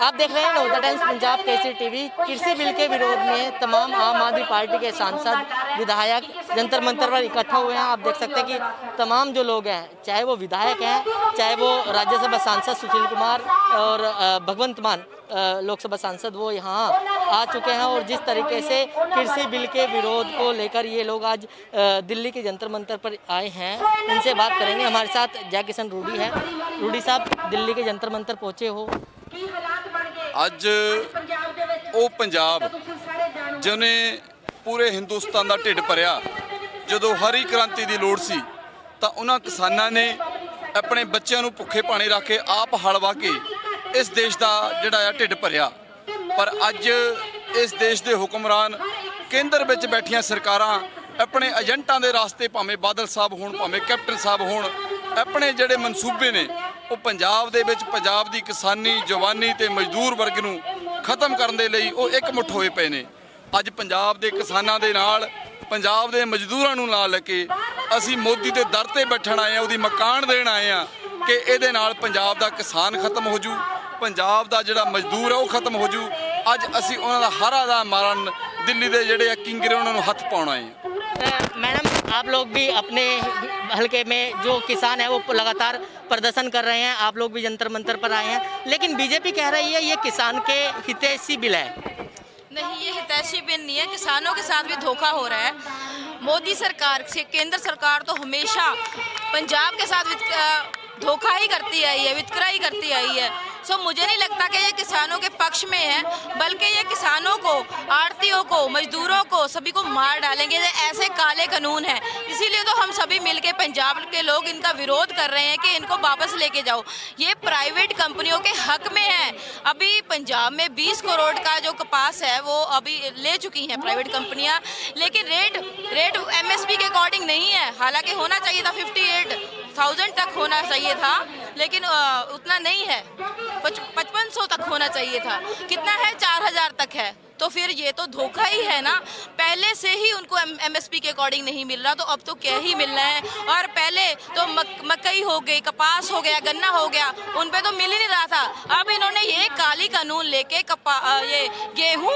आप देख रहे हैं नवोदय टाइम्स पंजाब केसरी टीवी। कृषि बिल के विरोध में तमाम आम आदमी पार्टी के सांसद विधायक जंतर मंतर पर इकट्ठा हुए हैं। आप देख सकते हैं कि तमाम जो लोग हैं, चाहे वो विधायक हैं, चाहे वो राज्यसभा सांसद सुशील कुमार और भगवंत मान लोकसभा सांसद, वो यहाँ आ चुके हैं। और जिस तरीके से कृषि बिल के विरोध को लेकर ये लोग आज दिल्ली के जंतर मंतर पर आए हैं, इनसे बात करेंगे। हमारे साथ जय किशन रूडी है। रूडी साहब, दिल्ली के जंतर मंतर पहुँचे हो, ਅੱਜ ਉਹ ਪੰਜਾਬ ਜਿਹਨੇ ਪੂਰੇ ਹਿੰਦੁਸਤਾਨ ਦਾ ਢਿੱਡ ਭਰਿਆ, ਜਦੋਂ ਹਰੀ ਕ੍ਰਾਂਤੀ ਦੀ ਲੋੜ ਸੀ ਤਾਂ ਉਹਨਾਂ ਕਿਸਾਨਾਂ ਨੇ ਆਪਣੇ ਬੱਚਿਆਂ ਨੂੰ ਭੁੱਖੇ ਪਾਣੀ ਰੱਖ ਕੇ ਆਪ ਹਲ ਵਾਹ ਕੇ ਇਸ ਦੇਸ਼ ਦਾ ਜਿਹੜਾ ਆ ਢਿੱਡ ਭਰਿਆ। ਪਰ ਅੱਜ ਇਸ ਦੇਸ਼ ਦੇ ਹੁਕਮਰਾਨ ਕੇਂਦਰ ਵਿੱਚ ਬੈਠੀਆਂ ਸਰਕਾਰਾਂ ਆਪਣੇ ਏਜੰਟਾਂ ਦੇ ਰਾਸਤੇ, ਭਾਵੇਂ ਬਾਦਲ ਸਾਹਿਬ ਹੋਣ, ਭਾਵੇਂ ਕੈਪਟਨ ਸਾਹਿਬ ਹੋਣ, ਆਪਣੇ ਜਿਹੜੇ ਮਨਸੂਬੇ ਨੇ ਉਹ ਪੰਜਾਬ ਦੇ ਵਿੱਚ ਪੰਜਾਬ ਦੀ ਕਿਸਾਨੀ, ਜਵਾਨੀ ਤੇ ਮਜ਼ਦੂਰ ਵਰਗ ਨੂੰ ਖਤਮ ਕਰਨ ਦੇ ਲਈ ਉਹ ਇਕਮੁੱਠ ਹੋਏ ਪਏ ਨੇ। ਅੱਜ ਪੰਜਾਬ ਦੇ ਕਿਸਾਨਾਂ ਦੇ ਨਾਲ, ਪੰਜਾਬ ਦੇ ਮਜ਼ਦੂਰਾਂ ਨੂੰ ਨਾਲ ਲੈ ਕੇ ਅਸੀਂ ਮੋਦੀ ਦੇ ਦਰ ਤੇ ਬੈਠਣ ਆਏ ਆ, ਉਹਦੀ ਮਕਾਨ ਦੇਣ ਆਏ ਆ ਕਿ ਇਹਦੇ ਨਾਲ ਪੰਜਾਬ ਦਾ ਕਿਸਾਨ ਖਤਮ ਹੋ ਜੂ, ਪੰਜਾਬ ਦਾ ਜਿਹੜਾ ਮਜ਼ਦੂਰ ਹੈ ਉਹ ਖਤਮ ਹੋ ਜੂ। ਅੱਜ ਅਸੀਂ ਉਹਨਾਂ ਦਾ ਹਾਰਾ ਦਾ ਮਾਰਨ ਦਿੱਲੀ ਦੇ ਜਿਹੜੇ ਆ ਕਿੰਗਰੇ ਉਹਨਾਂ ਨੂੰ ਹੱਥ ਪਾਉਣ ਆਏ ਆ। मैडम, आप लोग भी अपने हलके में जो किसान है वो लगातार प्रदर्शन कर रहे हैं, आप लोग भी जंतर मंतर पर आए हैं, लेकिन बीजेपी कह रही है ये किसान के हितैषी बिल है। नहीं, ये हितैषी बिल नहीं है, किसानों के साथ भी धोखा हो रहा है। मोदी सरकार से केंद्र सरकार तो हमेशा पंजाब के साथ धोखा ही करती आई है, वितकरा ही करती आई है। सो मुझे नहीं लगता कि ये किसानों के पक्ष में है, बल्कि ये किसानों को, आड़तियों को, मजदूरों को, सभी को मार डालेंगे। ऐसे काले कानून हैं, इसीलिए तो हम सभी मिलके पंजाब के लोग इनका विरोध कर रहे हैं कि इनको वापस लेके जाओ। ये प्राइवेट कंपनियों के हक में है। अभी पंजाब में 20 करोड़ का जो कपास है वो अभी ले चुकी हैं प्राइवेट कंपनियां, लेकिन रेट MSP के अकॉर्डिंग नहीं है। हालांकि होना चाहिए था 58,000 तक होना चाहिए था, लेकिन उतना नहीं है, 5500 तक होना चाहिए था। कितना है? 4000 तक है। तो फिर ये तो धोखा ही है ना। पहले से ही उनको MSP के अकॉर्डिंग नहीं मिल रहा, तो अब तो क्या ही मिलना है। और पहले तो मकई हो गई, कपास हो गया, गन्ना हो गया, उन पे तो मिल ही नहीं रहा था। अब इन्होंने ये काली कानून लेके ये गेहूं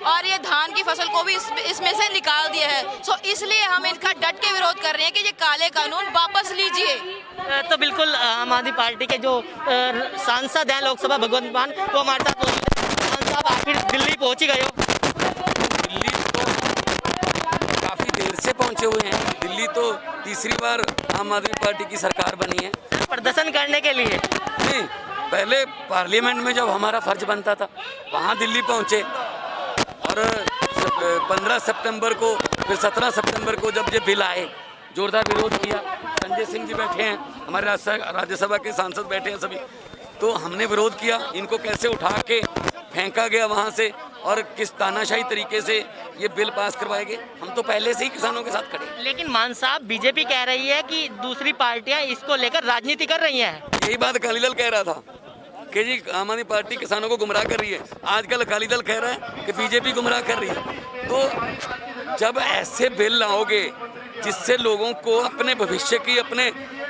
और ये धान की फसल को भी इसमें से निकाल दिया है। सो इसलिए हम इनका डट के विरोध कर रहे हैं कि ये काले कानून वापस लीजिए। तो बिल्कुल आम आदमी पार्टी के जो सांसद हैं लोकसभा भगवंत मान, वो हमारे साथ मौजूद हैं। साहब, आखिर दिल्ली पहुंच ही गए हो? दिल्ली तो काफ़ी देर से पहुंचे हुए हैं। दिल्ली तो तीसरी बार आम आदमी पार्टी की सरकार बनी है। प्रदर्शन करने के लिए नहीं, पहले पार्लियामेंट में जब हमारा फर्ज बनता था वहाँ दिल्ली पहुंचे, और 15 सितंबर को, फिर 17 सितंबर को जब ये बिल आए, जोरदार विरोध किया। संजय सिंह जी बैठे हैं, हमारे राज्यसभा के सांसद बैठे हैं सभी, तो हमने विरोध किया। इनको कैसे उठा के फेंका गया वहाँ से, और किस तानाशाही तरीके से ये बिल पास करवाए गए। हम तो पहले से ही किसानों के साथ खड़े हैं। लेकिन मान साहब, बीजेपी कह रही है कि दूसरी पार्टियां इसको लेकर राजनीति कर रही हैं। यही बात अकाली दल कह रहा था कि जी आम आदमी पार्टी किसानों को गुमराह कर रही है। आजकल अकाली दल कह रहा है कि बीजेपी गुमराह कर रही है। तो जब ऐसे बिल लाओगे जिससे लोगों को अपने भविष्य की,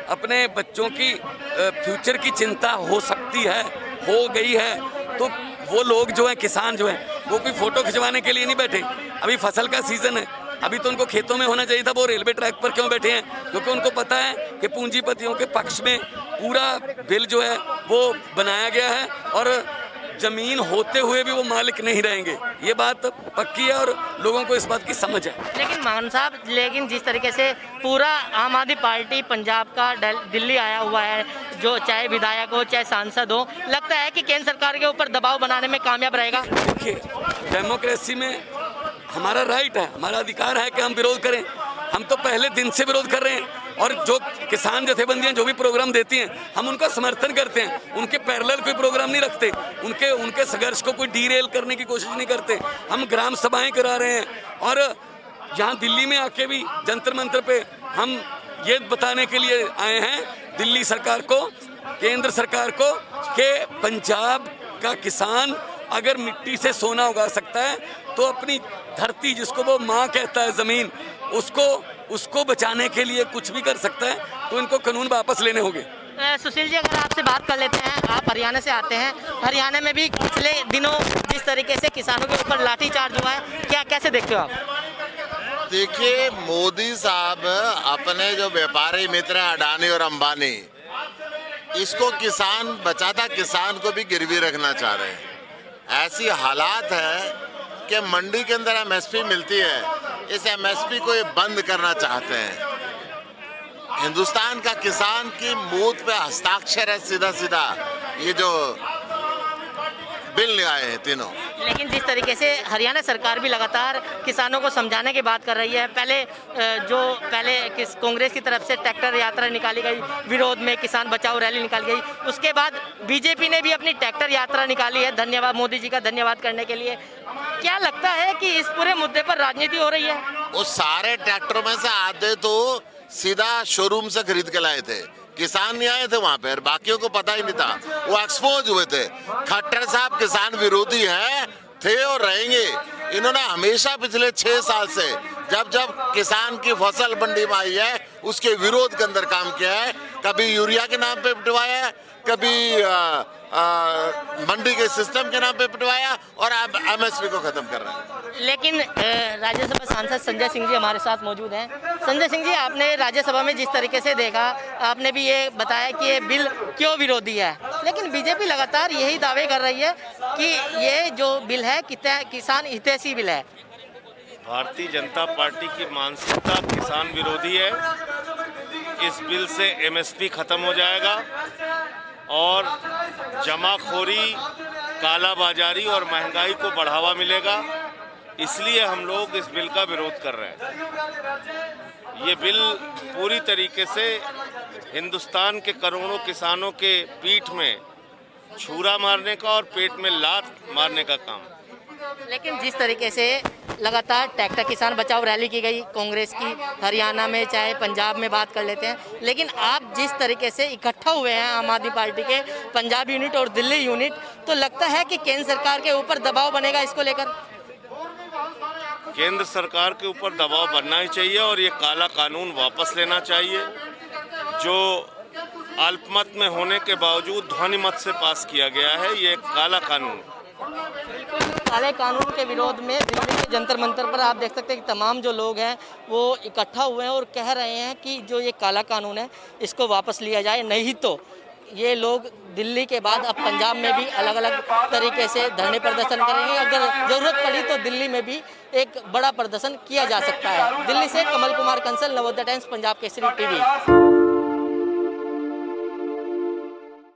अपने बच्चों की फ्यूचर की चिंता हो सकती है, हो गई है, तो वो लोग जो हैं, किसान जो हैं, वो कोई फ़ोटो खिंचवाने के लिए नहीं बैठे। अभी फसल का सीज़न है, अभी तो उनको खेतों में होना चाहिए था। वो रेलवे ट्रैक पर क्यों बैठे हैं? क्योंकि उनको पता है कि पूंजीपतियों के पक्ष में पूरा बिल जो है वो बनाया गया है, और ज़मीन होते हुए भी वो मालिक नहीं रहेंगे। ये बात पक्की है और लोगों को इस बात की समझ है। लेकिन मान साहब, लेकिन जिस तरीके से पूरा आम आदमी पार्टी पंजाब का दिल्ली आया हुआ है, जो चाहे विधायक हो चाहे सांसद हो, लगता है कि केंद्र सरकार के ऊपर दबाव बनाने में कामयाब रहेगा। देखिए, डेमोक्रेसी में हमारा राइट है, हमारा अधिकार है कि हम विरोध करें। हम तो पहले दिन से विरोध कर रहे हैं, और जो किसान जथेबंदियां जो भी प्रोग्राम देती हैं, हम उनका समर्थन करते हैं। उनके पैरेलल कोई प्रोग्राम नहीं रखते, उनके संघर्ष को कोई डीरेल करने की कोशिश नहीं करते। हम ग्राम सभाएं करा रहे हैं, और यहाँ दिल्ली में आके भी जंतर मंतर पे हम ये बताने के लिए आए हैं दिल्ली सरकार को, केंद्र सरकार को, कि पंजाब का किसान अगर मिट्टी से सोना उगा सकता है तो अपनी धरती, जिसको वो माँ कहता है, ज़मीन, उसको बचाने के लिए कुछ भी कर सकता है। तो इनको कानून वापस लेने होंगे। सुशील जी, अगर आपसे बात कर लेते हैं, आप हरियाणा से आते हैं, हरियाणा में भी पिछले दिनों जिस तरीके से किसानों के ऊपर लाठीचार्ज हुआ है, क्या कैसे देखते हो आप? देखिए, मोदी साहब अपने जो व्यापारी मित्र हैं अडानी और अंबानी, इसको किसान बचाता किसान को भी गिरवी रखना चाह रहे हैं। ऐसी हालात है कि मंडी के अंदर एमएसपी मिलती है, इस एमएसपी को ये बंद करना चाहते हैं। हिंदुस्तान का किसान की मौत पे हस्ताक्षर है सीधा सीधा ये जो बिल ले आए हैं तीनों। लेकिन जिस तरीके से हरियाणा सरकार भी लगातार किसानों को समझाने की बात कर रही है, पहले कांग्रेस की तरफ से ट्रैक्टर यात्रा निकाली गई, विरोध में किसान बचाओ रैली निकाली गई, उसके बाद बीजेपी ने भी अपनी ट्रैक्टर यात्रा निकाली है, धन्यवाद मोदी जी का धन्यवाद करने के लिए। क्या लगता है कि इस पूरे मुद्दे पर राजनीति हो रही है? वो सारे ट्रैक्टरों में से आधे तो सीधा शोरूम से खरीद के लाए थे, किसान नहीं आए थे वहां पर, बाकियों को पता ही नहीं था, वो एक्सपोज हुए थे। खट्टर साहब किसान विरोधी हैं, थे और रहेंगे। इन्होंने हमेशा पिछले 6 साल से जब जब किसान की फसल मंडी में आई है उसके विरोध के अंदर काम किया है। कभी यूरिया के नाम पे पिटवाया है, कभी मंडी के सिस्टम के नाम पे पिटवाया, और अब एमएसपी को खत्म कर रहे हैं। लेकिन राज्यसभा सांसद संजय सिंह जी हमारे साथ मौजूद हैं। संजय सिंह जी, आपने राज्यसभा में जिस तरीके से देखा, आपने भी ये बताया कि ये बिल क्यों विरोधी है, लेकिन बीजेपी लगातार यही दावे कर रही है कि ये जो बिल है किसान हितैषी बिल है। भारतीय जनता पार्टी की मानसिकता किसान विरोधी है। इस बिल से एमएसपी खत्म हो जाएगा और जमाखोरी, कालाबाजारी और महंगाई को बढ़ावा मिलेगा। इसलिए हम लोग इस बिल का विरोध कर रहे हैं। ये बिल पूरी तरीके से हिंदुस्तान के करोड़ों किसानों के पीठ में छुरा मारने का और पेट में लात मारने का काम। लेकिन जिस तरीके से लगातार ट्रैक्टर किसान बचाओ रैली की गई कांग्रेस की, हरियाणा में चाहे पंजाब में बात कर लेते हैं, लेकिन आप जिस तरीके से इकट्ठा हुए हैं आम आदमी पार्टी के पंजाब यूनिट और दिल्ली यूनिट, तो लगता है कि केंद्र सरकार के ऊपर दबाव बनेगा इसको लेकर? केंद्र सरकार के ऊपर दबाव बनना ही चाहिए और ये काला कानून वापस लेना चाहिए, जो अल्पमत में होने के बावजूद ध्वनिमत से पास किया गया है। ये काला कानून, काले कानून के विरोध में दिल्ली के जंतर मंतर पर आप देख सकते हैं कि तमाम जो लोग हैं वो इकट्ठा हुए हैं और कह रहे हैं कि जो ये काला कानून है इसको वापस लिया जाए, नहीं तो ये लोग दिल्ली के बाद अब पंजाब में भी अलग अलग तरीके से धरने प्रदर्शन करेंगे। अगर ज़रूरत पड़ी तो दिल्ली में भी एक बड़ा प्रदर्शन किया जा सकता है। दिल्ली से कमल कुमार कंसल, नवोदय टाइम्स, पंजाब केसरी टीवी।